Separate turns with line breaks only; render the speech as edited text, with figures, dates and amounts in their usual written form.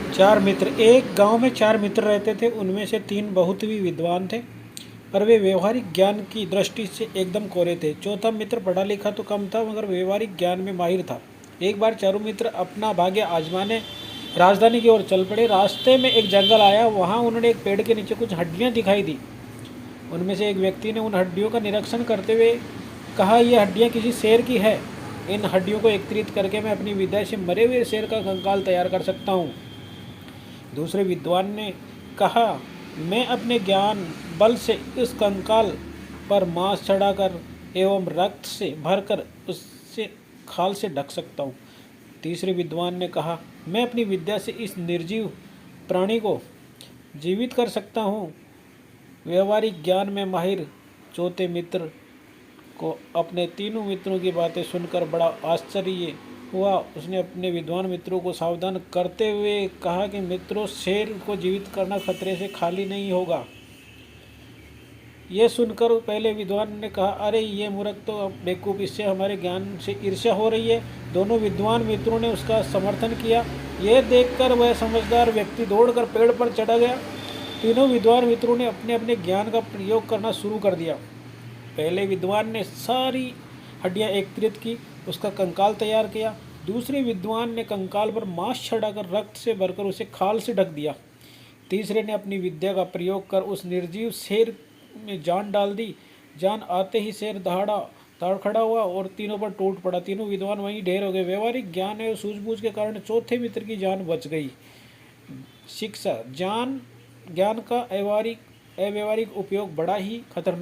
चार मित्र। एक गांव में चार मित्र रहते थे। उनमें से तीन बहुत ही विद्वान थे, पर वे व्यवहारिक ज्ञान की दृष्टि से एकदम कोरे थे। चौथा मित्र पढ़ा लिखा तो कम था, मगर व्यवहारिक ज्ञान में माहिर था। एक बार चारों मित्र अपना भाग्य आजमाने राजधानी की ओर चल पड़े। रास्ते में एक जंगल आया। वहां उन्होंने एक पेड़ के नीचे कुछ हड्डियां दिखाई दी। उनमें से एक व्यक्ति ने उन हड्डियों का निरीक्षण करते हुए कहा, यह हड्डियां किसी शेर की है। इन हड्डियों को एकत्रित करके मैं अपनी विद्या से मरे हुए शेर का कंकाल तैयार कर सकता हूँ। दूसरे विद्वान ने कहा, मैं अपने ज्ञान बल से इस कंकाल पर मांस चढ़ाकर एवं रक्त से भरकर उससे खाल से ढक सकता हूँ। तीसरे विद्वान ने कहा, मैं अपनी विद्या से इस निर्जीव प्राणी को जीवित कर सकता हूँ। व्यवहारिक ज्ञान में माहिर चौथे मित्र को अपने तीनों मित्रों की बातें सुनकर बड़ा आश्चर्य हुआ। उसने अपने विद्वान मित्रों को सावधान करते हुए कहा कि मित्रों, शेर को जीवित करना खतरे से खाली नहीं होगा। यह सुनकर पहले विद्वान ने कहा, अरे ये मूर्ख तो बेवकूफ़, इससे हमारे ज्ञान से ईर्ष्या हो रही है। दोनों विद्वान मित्रों ने उसका समर्थन किया। यह देखकर वह समझदार व्यक्ति दौड़कर पेड़ पर चढ़ा गया। तीनों विद्वान मित्रों ने अपने अपने ज्ञान का प्रयोग करना शुरू कर दिया। पहले विद्वान ने सारी हड्डियां एकत्रित की, उसका कंकाल तैयार किया। दूसरे विद्वान ने कंकाल पर मांस चढ़ाकर रक्त से भरकर उसे खाल से ढक दिया। तीसरे ने अपनी विद्या का प्रयोग कर उस निर्जीव शेर में जान डाल दी। जान आते ही शेर दहाड़ खड़ा हुआ और तीनों पर टूट पड़ा। तीनों विद्वान वहीं ढेर हो गए। व्यवहारिक ज्ञान और सूझबूझ के कारण चौथे मित्र की जान बच गई। शिक्षा: ज्ञान का अव्यवहारिक उपयोग बड़ा ही खतरनाक